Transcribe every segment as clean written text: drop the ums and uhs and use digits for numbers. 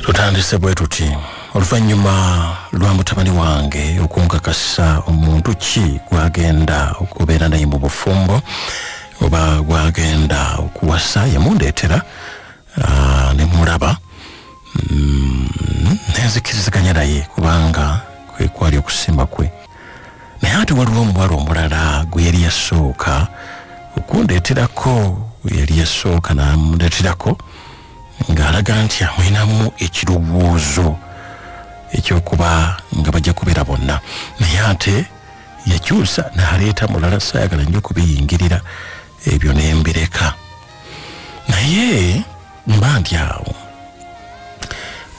Tutandise bwe tuti oluvannyuma lwa mutabani wange okunkakasa omuntu ki gwagenda okubeera naye mu bufumbo oba gwagenda okuwasa yamundeetera ne mulaba nenzikiriziganya naye kubanga kwe kwali okusimba kwe naye ate waliwo omuwala omulala gwe yali yasooka okundeeterako yali yasooka namundeeterako ng'alaga nti amwinamu ekirowoozo ekyokuba nga bajja kubeera bonna naye ate yakyusa n'aleeta mulala saayagala nnyo kubiyingirira ebyo nembireka naye mba nti awo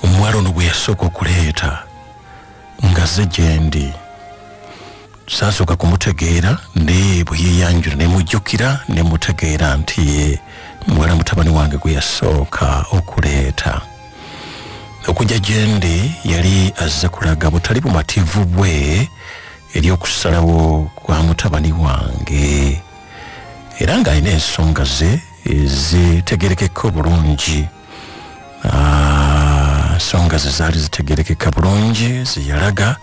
omuwala ono bwe yasooka okuleeta nga ze gye ndi saasooka kumutegeera naye bwe yeeyanjula ne mujjukira ne mutegeera nti ye muwala mutabani wange gwe yasooka okuleeta okujja gye ndi yali azze kulaga butali bumativu bwe eri okusalawo kwa mutabani wange era ng'alina ensonga ze zitegerekeka bulungi ensonga ze zaali zitegerekeka bulungi zeyalaga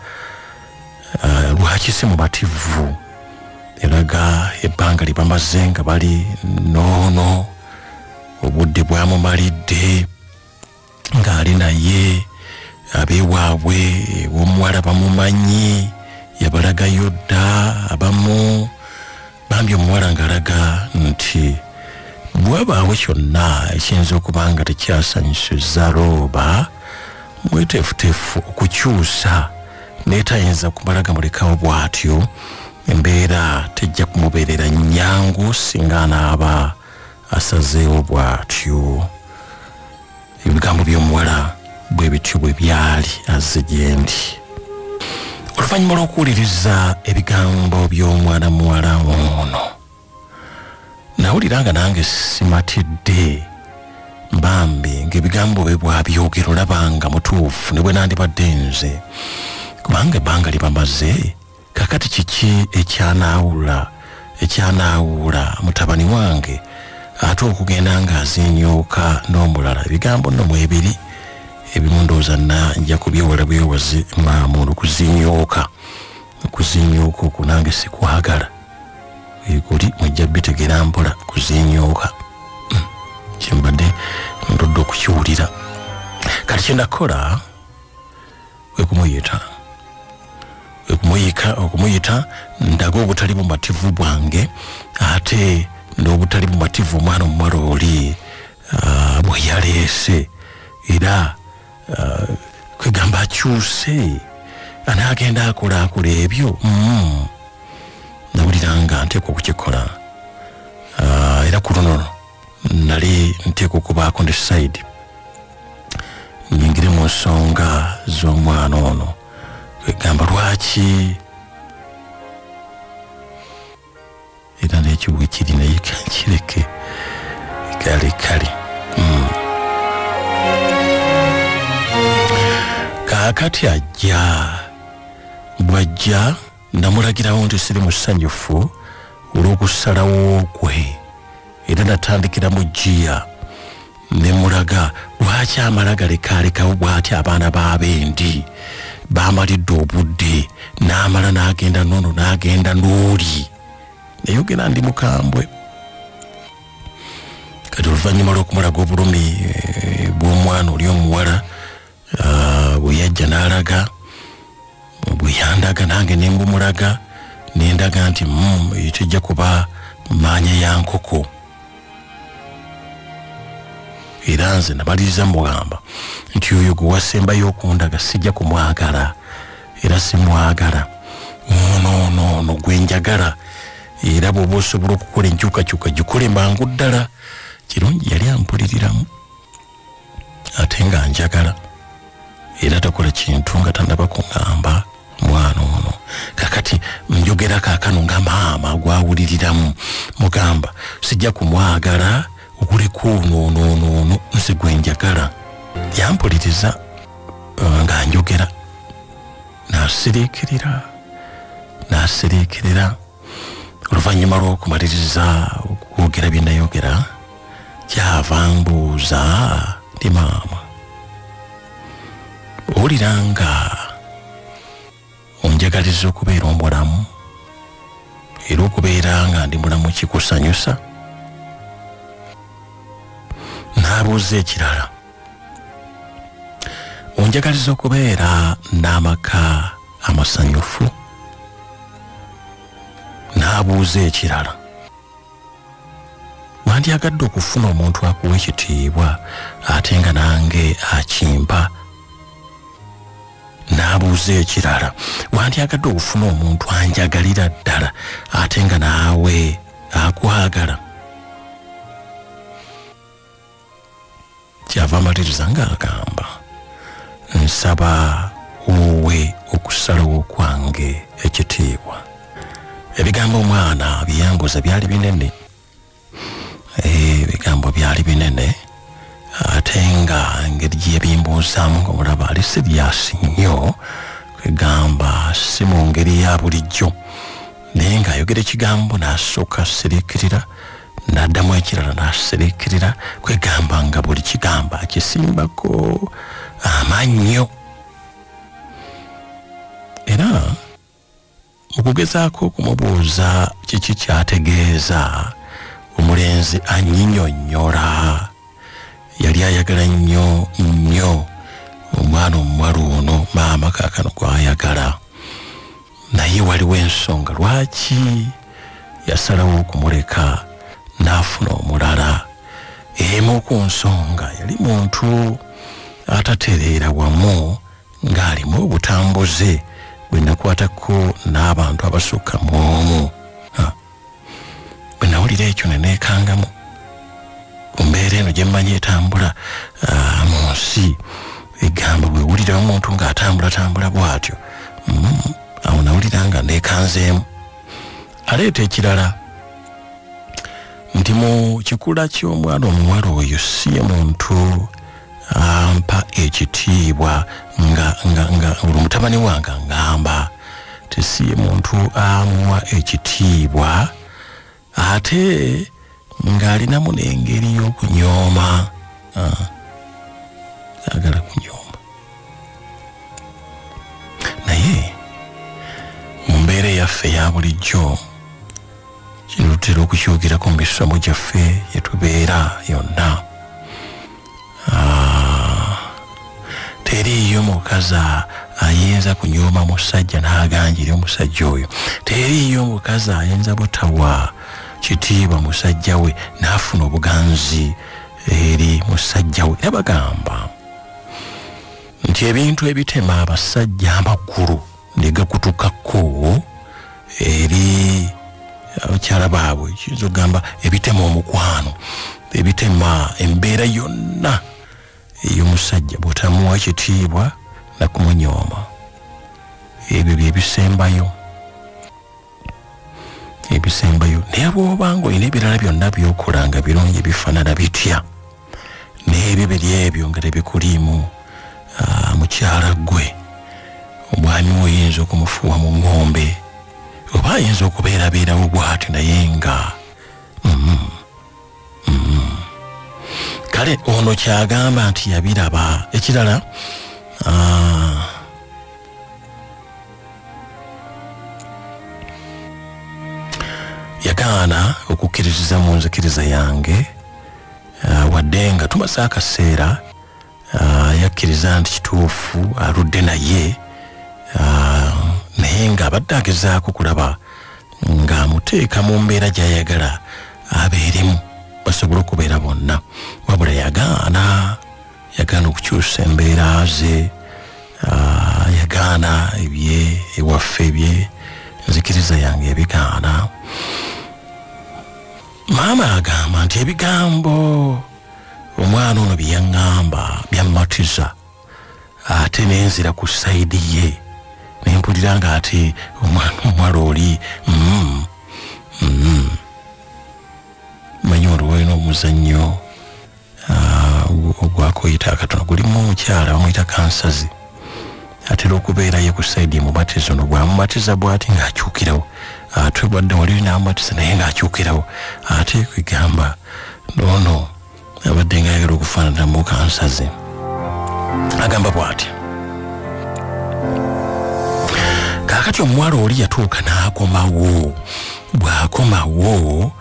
lwaki si mumativu eraga ebbanga lye bamaze nga bali noono obudde bwamumalidde ng'ali naye abeewaabwe w'omuwala bamumanyi yabalagayo dda abamu bambi omuwala ng'alaga nti bwabaawo kyonna ekiyinza okuba nga tekyasanyusiza rooba mweteefuteefu okukyusa naye tayinza kumalaga mulekawo bw'atyo embeera tejja kumubeerera nnyangu singa anaaba asazeewo bw'atyo ebigambo by'omuwala bwe bityo bwe byali azze gye ndi oluvannyuma lw'okuwuliriza ebigambo by'omwana muwala ono nawulira nga nange simatidde bambi ng'ebigambo bye bwabyogera olabanga mutuufu ne bwe nandibadde nze kubanga ebbanga libamaze kakati kiki ekyanaawula mutabani wange ate okugenda ng'azinyooka n'omulala ebigambo nno mwebiri ebimu ndowooza nja kubyewala byewaze maamuno okuzinyooka okwo nange sikwagala ekuli mujja bitegeera mpola kuzinyooka kyembadde ndodde okukiwulira kati kyendakola okumuyita ndaga obutali bumativu bwange ate n'obutali bumativu omwana omuwala oli bwe yaleese era kwegamba akyuse anaagenda akola ebyo nawulira nga nteekwa okukikola era ku luno nali nteekwa okubaako ne side nyingire mu nsonga z'omwana ono kwegamba lwaki era n'ekiwe kiri naye kankireke kale kaakati bw'ajja namulagirawo nti siri musanyufu olw'okusalawo kwe era natandikira mu jjiya ne mulaga lwaki amala galekaalekawo bw'ati abaana b'abendi bamalidde obudde n'amala n'agenda nono n'agenda n'oli nayogera ndi mukambwe kati oluvannyuma lw'okumulaga obulumi bw'omwana oli omuwala bwe yajja n'alaga bwe yandaga nange ne mbumulaga nendaga nti tejja kuba maanya ya nkoko era nze nabaliriza mugamba nti oyo gwe wasembayo okundaga sijja kumwagala era simwagala ono gwe njagala era bw'oba osobola okukola enkyukakyuka gikole mangu ddala kirungi yali ampuliriramu ate nga njagala era takola kintu nga tannaba kuŋŋamba mwana ono kakati njogera kaakano nga maama gwawuliriramu mugamba sijja kumwagala okuleka ono nze gwe njagala yampuliriza nga njogera n'asiriikirira oluvannyuma lw'okumaliriza okwogera bye nayogera kyava mbuuza ndi maama oliranga onjagaliza okubeera omulamu era okubeera nga ndi mulamu kikusanyusa? N'abuuza ekirala, onjagaliza okubeera n'amaka amasanyufu? N'abuuza ekirala, wandyagadde okufuna omuntu akuwa ekitiibwa ate nga nange akimpa? N'abuuza ekirala, wandyagadde okufuna omuntu anjagalira ddala ate nga naawe akwagala? Kyava amaliriza ng'agamba, nsaba wowe okusalawo kwange ekitiibwa. Ebigambo omwana byeyanguza byali binene. Ebigambo byali binene ate nga engeri gyebimbuuzaamu ng'omulaba ali siriasi nnyo, kwegamba si mu ngeri ya bulijjo, naye ng'ayogera ekigambo n'asooka asiriikirira, n'addamu ekirala n'asiriikirira, kwegamba nga buli kigambo akisimbako amannyo. Era mu kugezaako okumubuuza kiki kyategeeza, omulenzi annyinyonnyola. Yali ayagala nnyo nnyo omwana omuwala ono, maama kaakano gw'ayagala, naye waliwo ensonga lwaki yasalawo okumuleka n'afuna omulala. Emu ku nsonga yali muntu atatereera wamu ng'alimu obutambuze bwe nakwatako n'abantu abasukka mu omu. Bwe nawulira ekyo ne neekangamu ku mbeera eno gye mmanyi etambula mu nsi. Egamba bwe wulira omuntu ng'atambulatambula bw'atyo, awo nawulira nga neekanzeemu. Aleeta ekirala nti mu kikula ky'omwana omuwala oyo si ye muntu ampa ekitiibwa nga mutabani wange ngamba, tesi ye muntu amuwa ekitiibwa ate ng'alinamu n'engeri y'okunyooma. Agala kunyooma. Naye mu mbeera eyaffe eya bulijjo, kino tutera okukyogeraku mu misomo gyaffe gye tubeera yonna. Teriiyo mukazi ayinza kunyooma musajja n'aganjira omusajja oyo. Teriiyo mukazi ayinza butawa kitiibwa musajja we n'afuna obuganzi eri musajja we. Era bagamba nti ebintu ebitema abasajja amakulu ne gakutukako eri abakyala baabwe, kiyinza okugamba ebitema omukwano, ebitema embeera yonna ey'omusajja bw'otamuwa kitiibwa na kumunyooma. Ebyo byebisembayo. Ebisembayo. Naye bw'obanga olina ebirala byonna by'okola nga birungi bifaanana bitya, n'ebyo biri ebyo nga tebikuliimu, mukyala ggwe omwami we oyinza okumufuuwa mu ngombe, oba ayinza okubeerabeerawo bw'atyo naye nga kale ono kyagamba nti yabiraba. Ekirala yagaana okukkiririza mu nzikiriza yange, wadde nga tumaze akaseera yakkiriza nti kituufu aludde naye, naye ng'abadde agezaako kulaba ng'amuteeka mu mbeera gy'ayagala abeeremu basobole okubeera bonna, wabula yagaana okukyusa embeera ze, yagaana ebye ewaffe ebye nzikiriza yange ebigaana. Maama agamba nti ebigambo omwana ono bye yaŋŋamba byammatiza, ate nenzira ku sayidi ye nempulira nga ate omwana omuwala oli manyi olwo walina omuzannyo ogwakuyita akatono, gulimu omukyala bamuyita kansazi, atera okubeerayo ku sayidi emubatizo no bwamubatiza bw'ati ng'akyukirawo, ate bwadde wali n'amubatiza naye ng'akyukirawo, ate kwegamba noono abadde ng'ayagala okufaananamu kansazi. Agamba bw'ati, kakati omuwala oli yatuuka n'akomawo bw'akomawo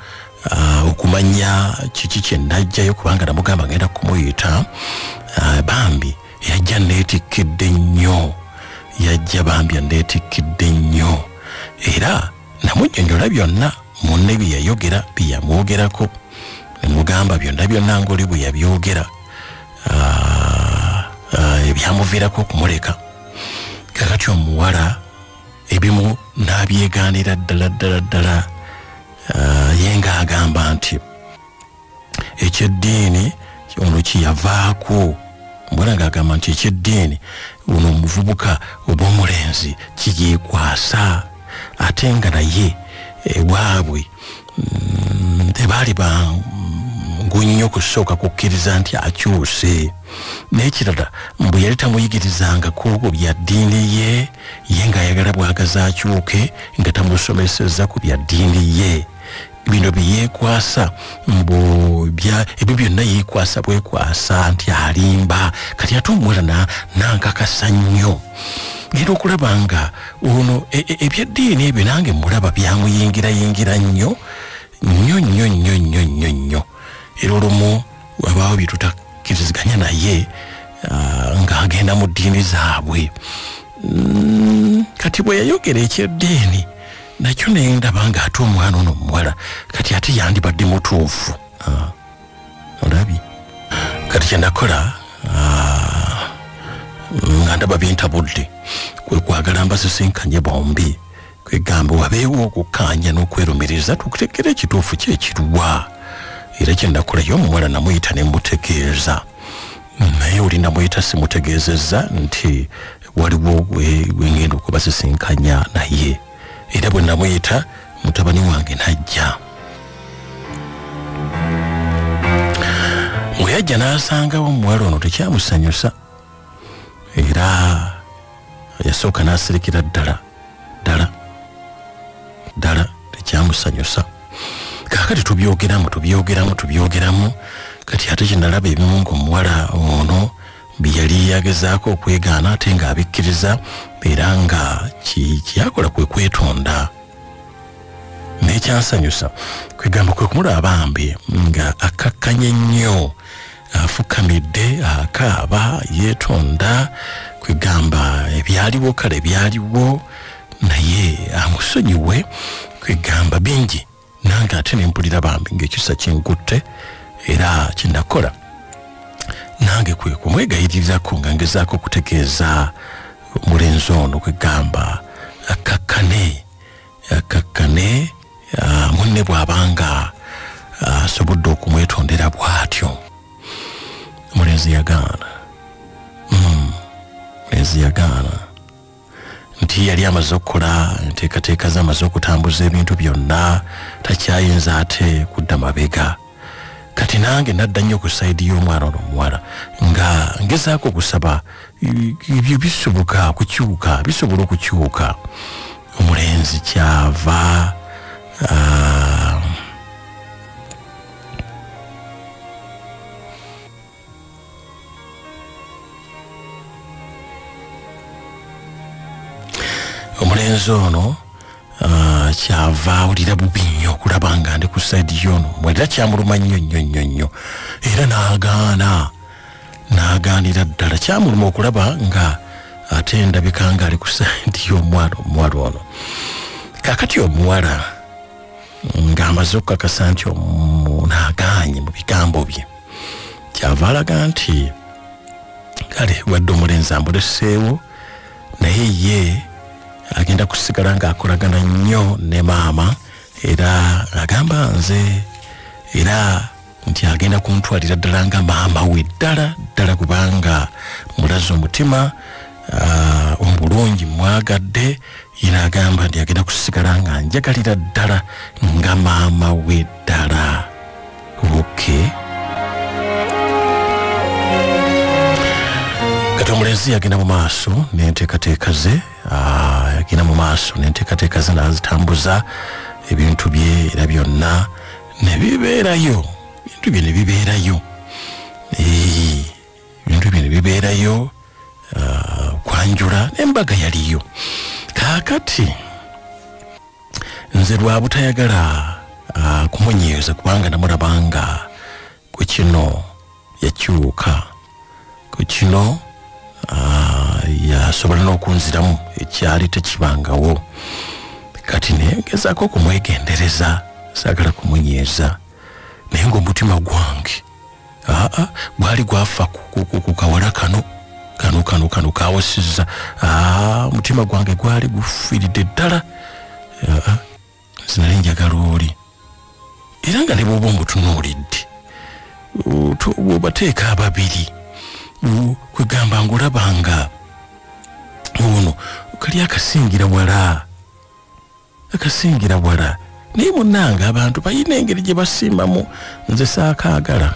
okumanya kiki kye najjayo kubanga namugamba ngenda kumuyita bambi yajja neetikkidde nnyo bambi neetikkidde nnyo era namunnyonnyola byonna munne bye yayogera bye yamwogerako nemugamba byonna ng'oli bwe yabyogera ebyamuviirako okumuleka kakati omuwala ebimu n'abyegaanira ddala ye ng'agamba nti ekyeddiini ono kiyavaako omuwala ng'agamba nti ekyeddiini ono omuvubuka oba omulenzi kiyeekwasa ate nga naye ewaabwe tebaali bangu nnyo kusooka kukkiriza nti akyuse n'ekirala mbwe yali tamuyigirizangako ku bya ddiini ye ng'ayagala bwagaza akyuke nga tamusomeseza ku bya ddiini ye bino byeyeekwasa ebyo byonna yeekwasa bwekwasa nti alimba kati ate omuwala nankakasa nnyo ngenda okulaba nga ono ebyaddiini ebyo nange mulaba byamuyingira nnyo era olumu wabaawo byetutakkiriziganya naye ng'agenda mu ddiini zaabwe kati bwe yayogera ekyeddiini nakyo naye ndaba nga ate omwana ono omuwala kati ate yandibadde mutuufu olabi kati kyendakola nga ndaba bintabudde kwe kwagala mbasisinkanye bombi kwegamba wabeewo okukkaanya n'okwerumiriza tukutegera ekituufu kyekiruwa era kyenakolayo omuwala namuyita ne mutegeeza naye oli namuyita simutegeezezza nti waliwo wengenda okubasisinkanya naye era bwe namuyita mutabani wange najja bwe yajja n'asangawo omuwala ono tekyamusanyusa era yasooka n'asirikira ddala tekyamusanyusa kaakati tubyogeramu kati ate kyenalaba ebimu ng'omuwala ono byeyali yagezaako okwegaana ate ng'abikkiriza era nga kyakola kwe kwetonda n'ekyansanyusa kwegamba kwe kumulaba bambi nga akakkanye nnyo afukamidde akaaba yeetonda kwegamba ebyaliwo kale byaliwo naye amusonyiwe kwegamba bingi nange ate nempulira bambi ng'ekisa kinkutte era kyenakola nange kwe kumwegayirirako nga ngezaako okutegeeza omulenzi ono kwegamba akakkane munne bw'abanga asobodde okumwetondera bw'atyo omulenzi yagaana nti yali amaze okukola enteekateeka ze amaze okutambuza ebintu byonna takyayinza ate kudda mabega kati nange nadda nnyo ku sayidi y'omwana ono omuwala nga ngezaako okusaba ebyo bisobola okukyuka omulenzi kyava omulenzi ono kyava awulira bubi nnyo okulaba nga ndi ku sayidi y'ono mwera kyamuluma nnyo era n'agaanira ddala kyamuluma okulaba nga ate ndabika nga ali ku sayidi y'omuwala ono kakati omuwala ng'amaze okukakasa nti n'agaanye mu bigambo bye kyava alaga nti kale wadde omulenzi ambuleseewo naye ye agenda kusigala ng'akolagana nnyo ne maama era agamba nze era nti agenda kumutwalira ddala nga maama we ddala kubanga mulaze omutima omulungi mwagadde era agamba nti agenda kusigala nga njagalira ddala nga maama we ddala kati omulenzi yagenda mu maaso n'enteekateeka ze n'azitambuza ebintu bye era byonna nebibeerayo kwanjula n'embaga yaliyo kakati nze lwa butayagala kumunyeeza kubanga namulabanga ku kino yakyuka ku kino yasobola n'okunziramu ekyali tekibangawo kati negezaako okumwegendereza saagala kumunyeeza naye ng'omutima gwange gwali gwafa ku kawala kano kawasizza omutima gwange gwali gufiiridde ddala sinali njagala oli era nga ne bw'oba omutunuulidde bw'obateeka ababiri kwegamba ng'olabanga ono kali akasingira wala naye munnange abantu balina engeri gye basimbamu nze saakaagala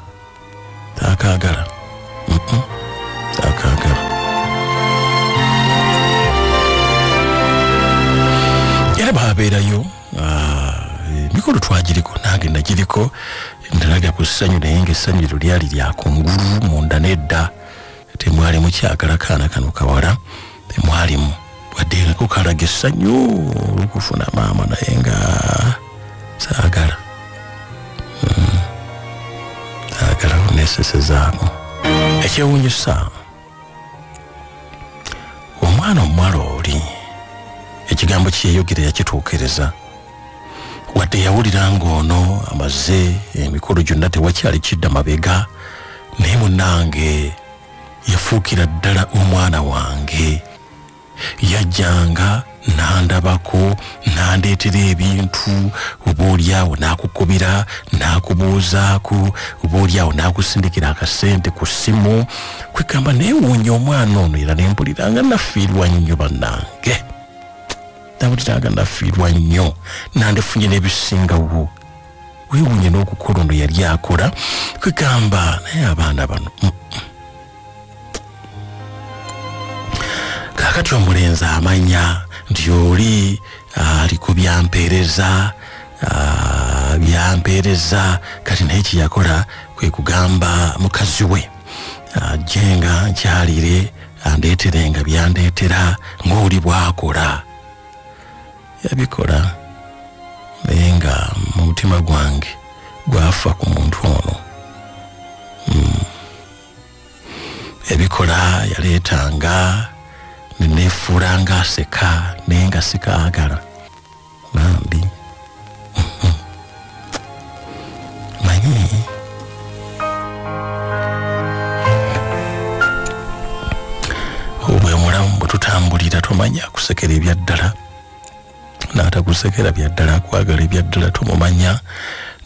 era babeerayo emikolo twagiriko nange nagiriko ndalaga ku ssanyu naye ng'essanyu lyo lyali lyakungulu munda nedda temwalimu kyagala kaana kano kawala temwalimu wadde nga kukalaga essanyu olw'okufuna maama naye nga saagala oneesesezaako ekyewuunyisa omwana omuwala oli ekigambo kyeyogera yakituukereza wadde yawulira ng'ono amaze emikolo gyonna tewakyali kidda mabega naye munnange yafuukira ddala omwana wange yajjanga nandabako nandeetera ebintu obaolyawo nakukubira nakubuuzaako obaolyawo nakusindikira akasente ku ssimu kwegamba neewuunya omwana ono era nempuliranga nafiirwa nnyo bannange nawuliranga nafiirwa nnyo nandefunye n'ebisingawo weewuunye n'okukola ono yali akola kwegamba naye abaana bano kakati omulenzi amanya nti oli aliko byampeereza kati naye kyeyakola kwe kugamba mukazi we ajjenga nkyalire andeeterenga byandeetera ng'oli bw'akola yabikola naye nga mu mutima gwange gwafa ku muntu ono yabikola yaleetanga nenefuulanga aseka naye nga sikaagala bambi manyi obwe mulamu bwe tutambulira tomanya akusekera ebyaddala n'atakusekera byaddala akwagala ebyaddala tomumanya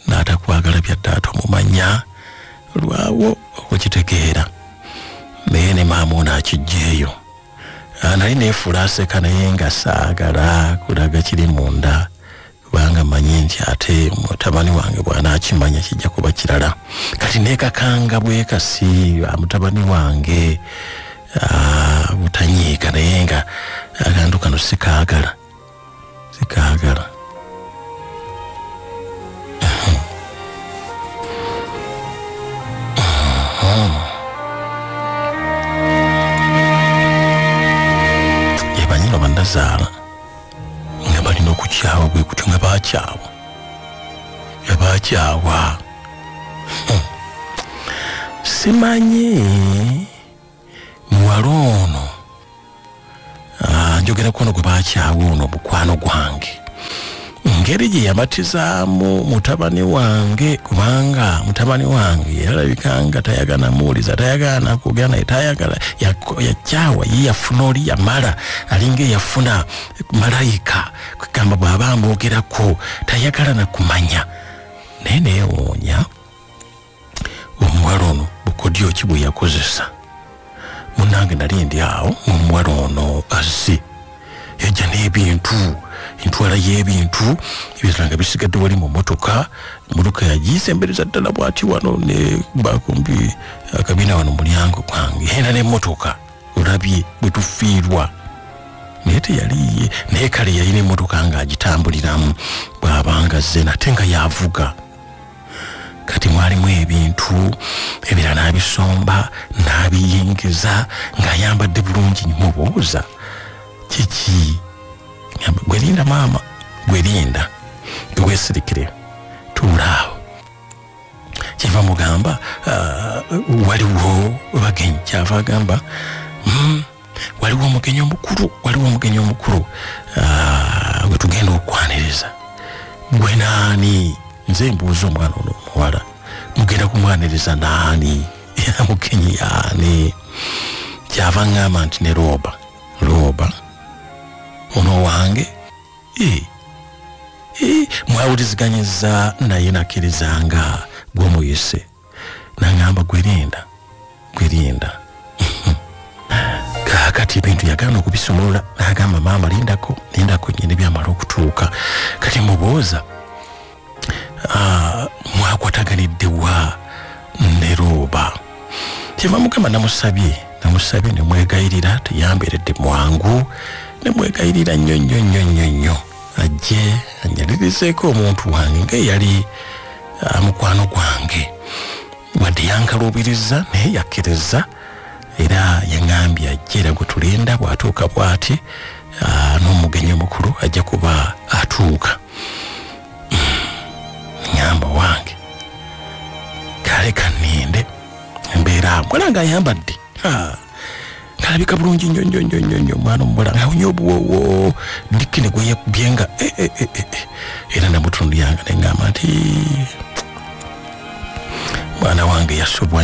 n'atakwagala byaddala tomumanya lwawo okukitegeera naye ne maama ono akijjeeyo nali neefuula aseka naye nga saagala kulaga kiri munda kubanga manyi nti ate mutabani wange bw'anaakimanya kijja kuba kirala kati neekakanga bwekasi mutabani wange butanyiika naye nga akantu kano sikaagala yebanyino bannazaala nga balina okukyawa bwe kutyo nga bakyawa simanyi muwala ono njogerako ono gwe bakyawa ono mukwano gwange ngeri gye yabatizaamu mutabani wange kubanga mutabani wange yalabikanga tayagala muwuliza tayagala nakugera naye tayagala yakyawa ye yafuna oli yamala alinga eyafuna malayika kwegamba bw'aba amwogerako tayagala nakumanya naye neewoonya omuwala ono bukodyo ki bwe yakozesa munnange nali ndi awo ng'omuwala ono azze yajja n'ebintu entwala y'ebintu ebirala nga bisigadde wali mu motoka yagisembereza ddala bw'ati wano ne bakumbi akabina wano mulyango gwange era n'emmotoka olabye bwe tufiirwa naye teyaliye naye kale yalina emmotoka ng'agitambuliramu bw'abanga azze nate nga yavuga kati mwalimu ebintu ebirala n'abisomba n'abiyingiza ng'ayambadde bulungi mubuuza kiki Gwerinda mama, gwerinda. Gwesirikire. Tuulaawo. Kyava mugamba waliwo bagenyi kyava agamba waliwo omugenyi omukulu gwe tugenda okwaniriza. Gwe naani? Nze mbuuza omwana ono omuwala, mugenda kumwaniriza naani? Era mugenyi yaani? Kyava ngamba nti ne Roba ono wange mwawuliziganyiza naye nakkirizanga gw'omuyise. Nangamba gwerinda kati ebintu yagana okubisumulula. Nagamba maama lindako nyine byamala okutuuka. Kati mubuuza mwakwataganidde wa ne Roba? Kyeva mugamba namusabye nemwegayirira teyambeeredde mwangu, nemwegayirira nnyo ajje anyalirizeeko omuntu wange ng'eyali mukwano gwange. Wadde yankaluubiriza naye yakkiriza era yangambye ajje era gwe tulinda bw'atuuka bw'ati n'omugenyi omukulu ajja kuba atuuka. Ngamba wange kale kaninde embeera mbona ng'ayambadde kalabika bulungi nnyo omwana omuwala ng'awunya obuwowo ndikine gwe yakubye nga era namutundu yange nengamba nti mwana wange yasubwa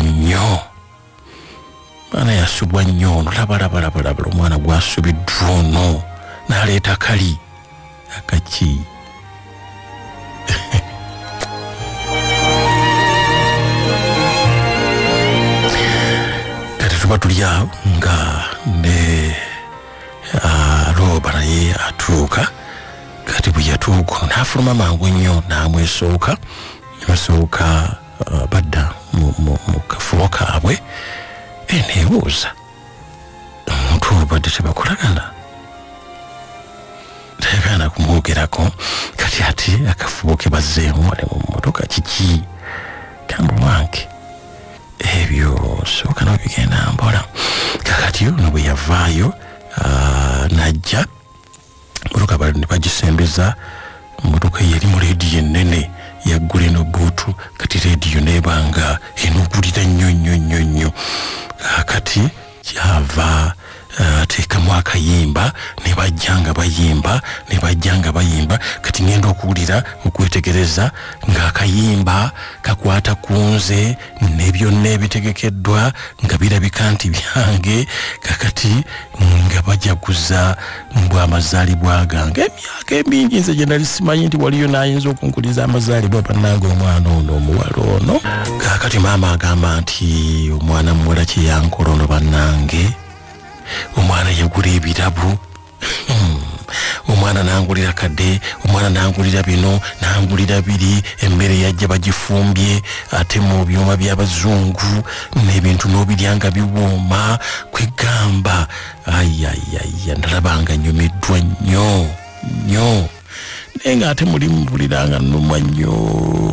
nnyo ono labalaba omwana gwasubiddwa ono n'aleeta kali akaki. Kati tuba tuli awo nga ne Roba naye atuuka. Kati bwe yatuuka ono n'afuluma mangu nnyo n'amwesooka badda mu kafubo kaabwe. Neebuuza omuntu obadde tebakolagana tegana kumwogerako. Kati ati akafubo ke bazzeemu wale mu mmotoka kiki? Gamba wange ebyo sooka n'obigenda mpola. Kakati ono bwe yavaayo najja mmotoka ne bagisembeza. Mmotoka ye eri mu leediyo ennene yaggula eno buutu. Kati leediyo neebanga enugulira nnyo. Kati kyava ateekamu akayimba ne bajjanga bayimba. Kati ngenda okuwulira okwetegereza ng'akayimba kakwata ku nze ne byonna ebitegekeddwa nga birabika nti byange. Kakati nga bajaguza mbw amazaalibwa gange. Emyaka emingi nze gye nali simanyi nti waliyo n'ayinza okunkuliza amazaalibwa bannange omwana ono omuwala ono. Kakati maama agamba nti omwana muwala kye yankola ono bannange, omwana yagula ebirabu. Omwana nangulira kadde, omwana nangulira bino, nangulira biri, emmere yajja bagifumbye ate mu byuma by'abazungu n'ebintu n'obiryanga biwooma. Kwegamba ndalabanga nnyumiddwa nnyo naye ng'ate muli mpuliranga nnuma nnyo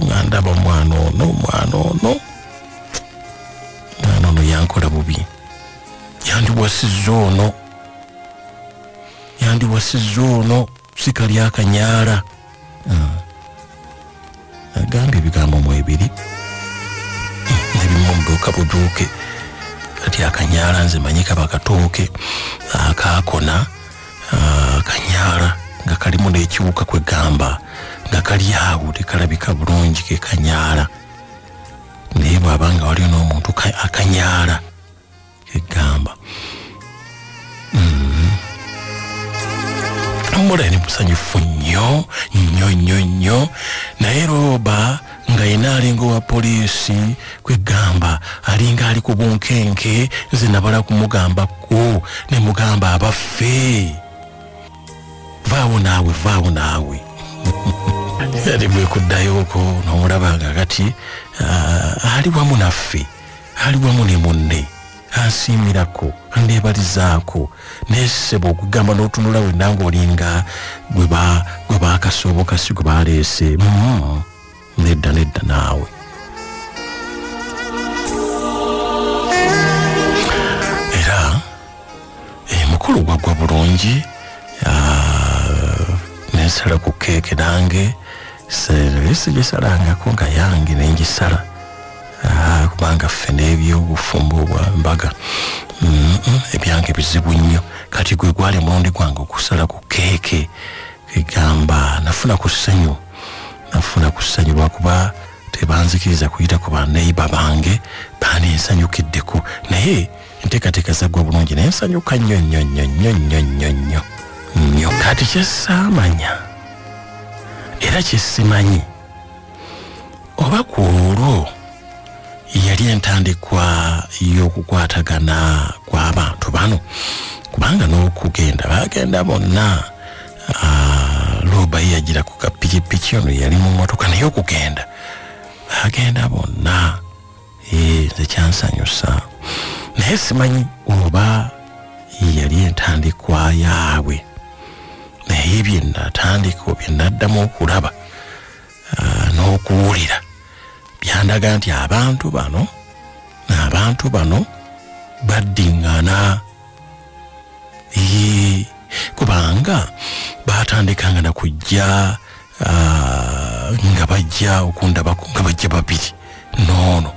nga ndaba omwana ono yankola bubi, yandiwasizza ono sikali akanyaala. Agambye ebigambo mu ebiri ebimu mbuuke. Kati akanyaala nze manyi kaba katooke akaakona akanyaala nga kalimu n'ekiwuka kwegamba nga kali awo tekalabika bulungi ke kanyaala. Naye bw'abanga waliyo n'omuntu akanyaala kegamba omulala ni musanyufu nnyo. Naye Roba nga yena alinga owa poliisi kwegamba alinga ali ku bunkenke. Nze nabala kumugambako ne mugamba abaffe vaawo naawe yali bwe kuddayoko n'omulabanga kati ali wamu naffe, ali wamu ne munne ansiimirako andeebalizaako neesebo okugamba n'otunula wenna ng'olinga gwe baakasobokasi gwe baleese. Nedda naawe. Era mukulu gwaggwa bulungi gisala ku keeke nange sigisalangako nga yange nengisala kubanga ffe n'ebyobufumbo bwa mbaga ebyange bizibu nnyo kati gwe gwali mulundi gwange okusala ku keeke egamba nafuna ku ssanyu lwakuba tebanzikiriza kuyita ku baneiba bange banensanyukiddeko naye enteekateeka zaggwa bulungi nensanyuka nnyo kati kyesaamanya era kyesimanyi oba ku olwo yali entandikwa y'okukwatagana kw'abantu bano kubanga n'okugenda bagenda bonna Loba yagira ku kapikipiki ono yali mu motoka naye okugenda bagenda bonna nze kyansanyusa naye simanyi oba yali entandikwa yaabwe naye byenatandika byenaddamu okulaba n'okuwulira byandaga nti abantu bano baddingana kubanga batandikanga na kujja nga bajja okundabako nga bajja babiri noono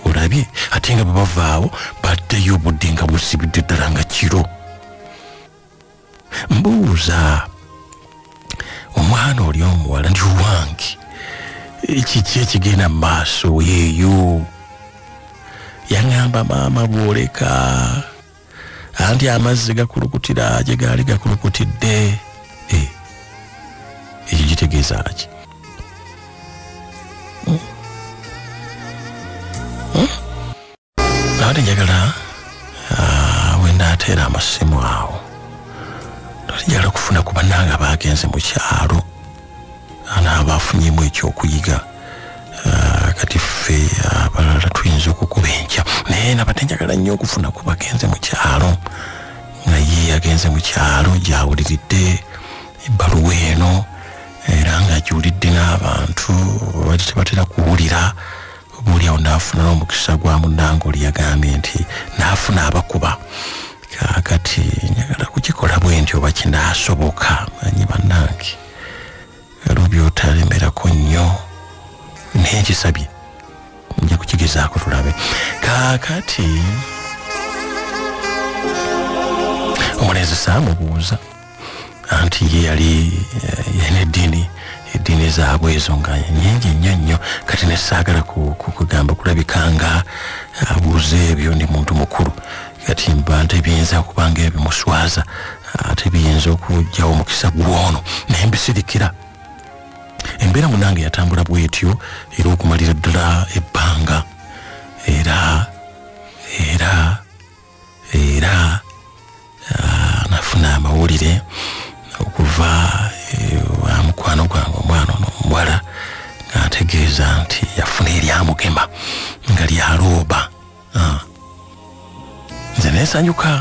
olabye ate nga bebavaawo baddeyo obudde nga busibidde ddala nga kiro mbuuza omwana oli omuwala ndi wange kiki ekigenda mu maaso yeeyo yaŋŋamba maama bwoleka anti amazzi gakulukutira gye gaali gakulukutidde ekyo gitegeeza ki ate njagala wenaateera amasimu awo njagala kufuna ku bannange abagenze mu kyalo anaabafunyemu ekyokuyiga kati ffe abalala tuyinza okukuba enkya naye nabadde njagala nnyo okufuna ku bagenze mu kyalo nga ye agenze mu kyalo gyawuliridde ebbaluwa eno era ng'agiwulidde n'abantu bati tebatera kuwulira obaoliawo naafuna n'omukisa gwa munnange oli yagambye nti naafuna abakuba kaakati njagala kukikola bwe nti oba kinaasoboka manyi bannange ero byotalemerako nnyo naye nkisabye nja kukigezaako tulabe kaakati omulenzi saamubuuza anti ye yali yalina eddiini zaabwe ezo nga nyingi nnyo kati nesaagala kugamba kulabikanga abuuze ebyo ndi muntu mukulu kati mba tebiyinza okubanga ebimuswaza ate biyinza okujjawo omukisa gw'ono naye mbisirikira embeera munange yatambula bwetyo era okumalira ddala ebbanga era nafuna amawulire okuva wa mukwano gwange omwana ono omuwala ng'ategeeza nti yafuna eryamugema nga lyalooba nze nensanyuka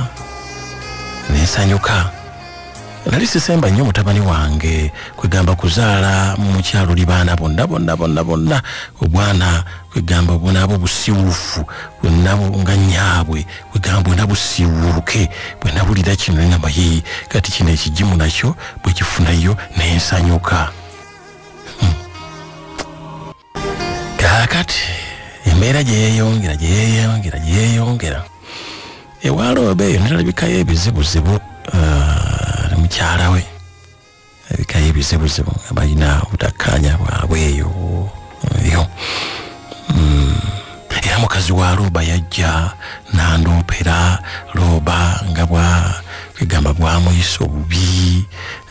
nali sisemba nnyo mutabani wange kwegamba kuzaala mu mukyalo li baana bonna obwana kwegamba bwonaabo busiwufu bwennabo nga nyaabwe kwegamba bwena busiwuluke bwenabulira kino engamba ye kati kino ekigimu nakyo bwe kifunayo nensanyuka kaakati embeera gyeyeyongera ewalooba eyo nerabikayo ebizibuzibu mukyala we ebikayo ebizibuzibu nga balina obutakkanya bwabwe eyo era mukazi wa Looba yajja nandoopera Looba nga kwegamba bwamuyisa obubi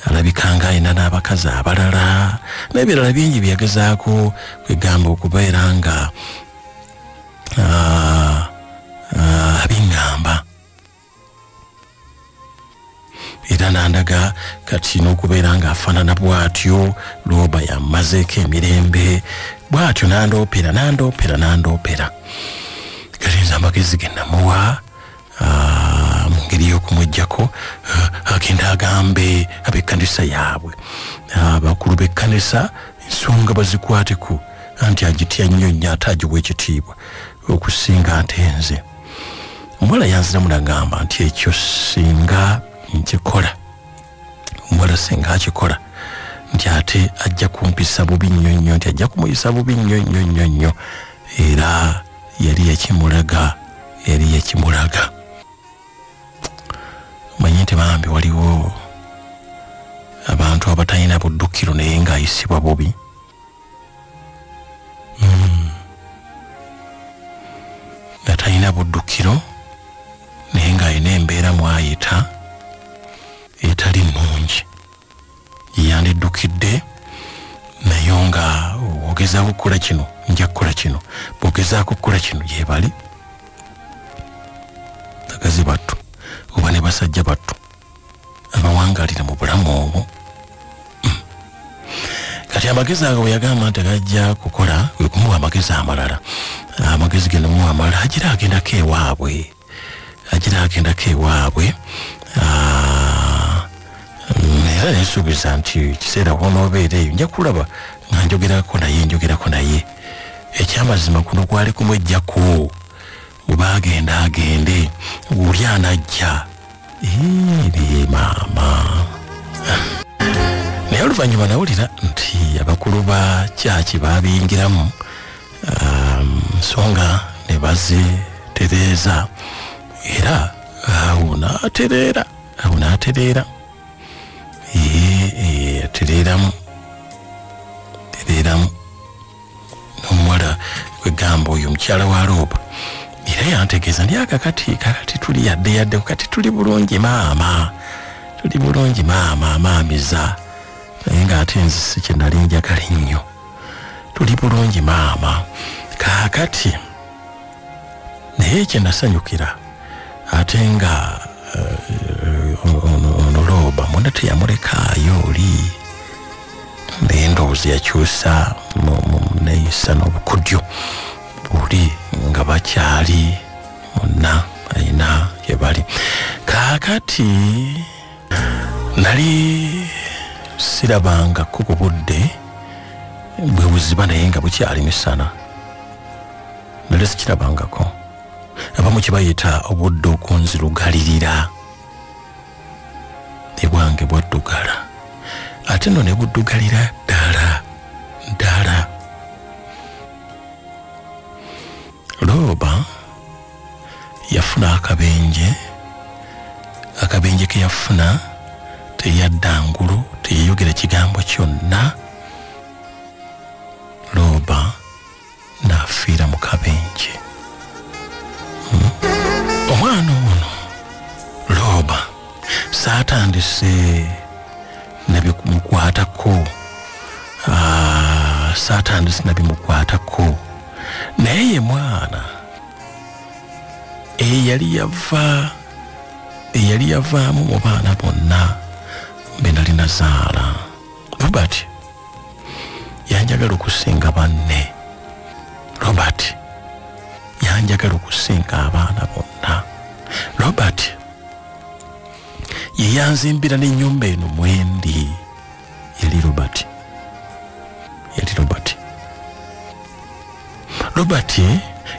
alabikanga alina n'abakazi abalala n'ebirala bingi byeyagezaako kwegamba okubeera nga abiŋŋamba era nandaga kati n'okubeera ng'afaanana bw'atyo Looba yammazeeko emirembe bw'atyo nandoopera kati nze amagezi ge namuwa mu ngeri y'okumweggyako agenda agambe ab'ekkanisa yaabwe abakulu b'ekkanisa ensonga bazikwateko anti agitya nnyo ate agiwa ekitiibwa okusinga ate nze omuwala yanziramu nagamba nti ekyo singa nkikola omuwala singa akikola nti ate ajja kumpisa bubi nnyo nti ajja kumuyisa bubi nnyo era yali yakimulaga manyi nti bambi waliwo abantu abatalina buddukiro naye ng'ayisibwa bubi. Atalina buddukiro naye ng'alina embeera mwayita etali nnungi, yandiddukidde naye nga ogezaako okukola kino nja kukola kino, bw'ogezaako okukola kino gye bali bagazi battu oba ne basajja battu abawangalira mu bulamu obwo. Kati amagezi ago bwe yagamba nti gajja kukola kwe kumuwa amagezi amalala, amagezi geno muwa amalala agira agendako ewaabwe era nesuubiza nti kiseera wonoobeera eyo nja kulaba nga njogerako naye ekyamazima kuno gwali kumwejjako oba agende uli anajja maama. Naye oluvannyuma nawulira nti abakulu ba kyaki babiyingiramu nsonga ne bazitereeza era awo n'atereera atereeramu n'omuwala kwegamba oyo mukyala wa Looba era yantegeeza ndi kakati tuli yadde kati tuli bulungi maama amaamiza naye ng'ate nze si kye nali njagala ennyo, tuli bulungi maama kakati. Naye kye nasanyukira ate nga ono Looba munda teyamulekaayo oli naye ndowooza yakyusa mu neeyisa n'obukodyo buli nga bakyali monna ayina gye bali kakati. Nali sirabangako ku budde bwe buziba naye nga bukyali misana, nali sikirabangako. Abamu kye bayita obudde okunzirugalirira ebwange bwaddugala ate nno ne buddugalira ddala. Looba yafuna akabenje ke yafuna teyadda ngulu, teyayogera kigambo kyonna. Looba n'afiira mu kabenje. Omwana ono Looba saatandise nabimukwatako naye ye mwana eyali yavaamu mu baana bonna be nali nazaala. Robert yanjagala okusinga banne, Robert yanjagala okusinga abaana bonna. Robert ye yanzimbira n'ennyumba eno mwendi. Yali Robert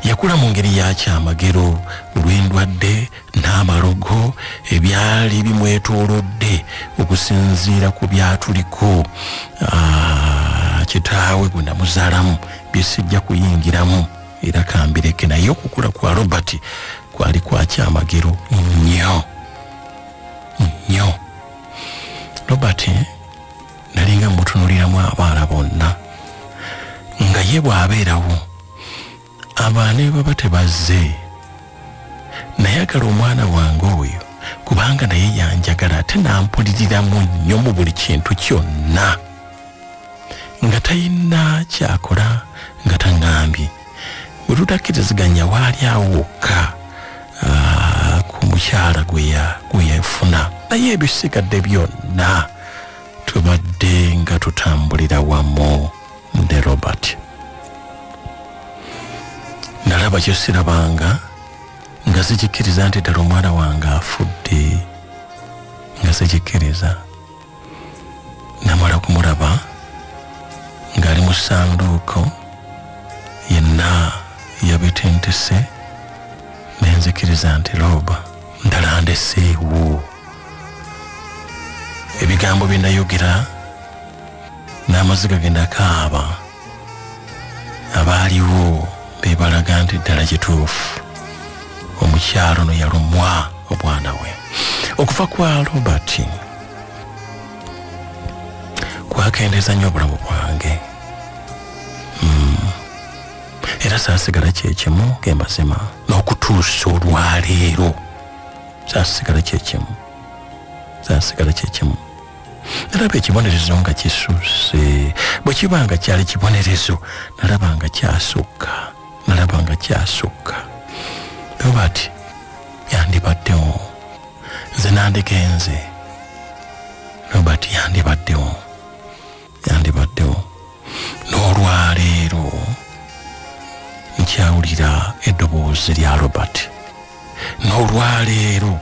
yakula mu ngeri ya kyamagero, olw'endwadde n'amalogo ebyali bimwetoolodde okusinziira ku byatuliko kitaawe gwe namuzaalamu bye sijja kuyingiramu era kambireke. Naye okukula kwa Robert kwali kwa kyamagero nnyo. Robert nalinga mutunuliramu abaana bonna nga ye bw'abeerawo abaana baba tebazze, nayagala omwana wange oyo kubanga naye yanjagala ate nampuliriramu nnyo mu buli kintu kyonna, nga talina kyakola nga taŋŋambye. Bwe tutakkiriziganya waali awo wokka ku mukyala gwe yafuna, naye ebisigadde byonna tubadde nga tutambulira wamu ne Robert. Nalaba kye sirabanga nga sikikkiriza nti ddala omwana wange afudde, nga sikikkiriza. Namala kumulaba ng'ali mu ssanduuko yenna yabitentese, ne nzikiriza nti Looba ndala ndeseewo. Ebigambo bye nayogera n'amaziga genda kaaba abaaliwo beebalaga nti ddala kituufu omukyalo no yalumwa obwana we. Okufa kwa Robert kwakendeeza nnyo obulamu bwange era saasigala kyekimu gemazima n'okutuusa olwaleero saasigala kyekimu nalaba ekibonerezo nga kisuuse bwe kiba nga kyali kibonerezo nalaba nga kyasukka Robert yandibaddewo nze nandigenze Robert yandibaddewo n'olwaleero nkyawulira eddoboozi lya Robert n'olwaleero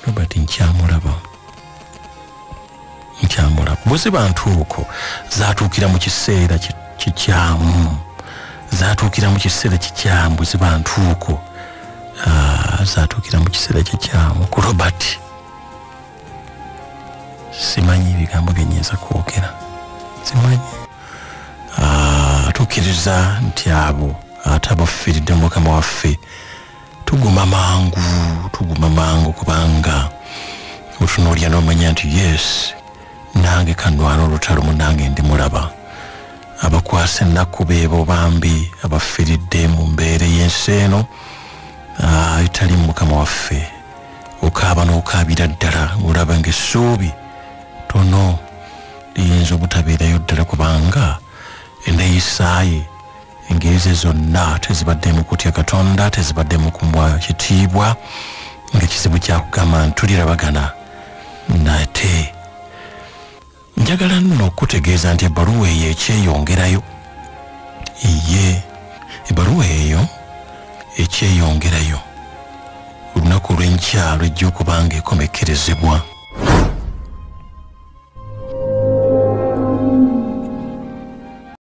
Robert nkyamulaba bwe ziba ntuuko zaatuukira mu kiseera kikyamu bwe ziba ntuuko zaatuukira mu kiseera kikyamu ku Robert simanyi ebigambo byenyiza kwogera simanyi tukkiriza nti abo ate abafiiridde Mukama waffe tuguma mangu kubanga otunuulira n'omanya nti yes nange kanwana olutalo munange ndi mulaba abakwasa ennaku beebo bambi abafiiridde mu mbeera y'ensi eno etali Mukama waffe okaaba n'okaabira ddala olaba ng'essuubi tono liyinza obutabeerayo ddala kubanga enneeyisaaye engeri ze zonna tezibadde mu kutya Katonda tezibadde mu kumuwa kitiibwa ng'ekizibu kyakugamba ntulirabagana nate njagala nno okutegeeza nti ebbaluwa eyo ekyeyongerayo ebbaluwa eyo ekyeyongerayo olunaku lw'enkya lw'ejja okuba nga ekomekkerezebwa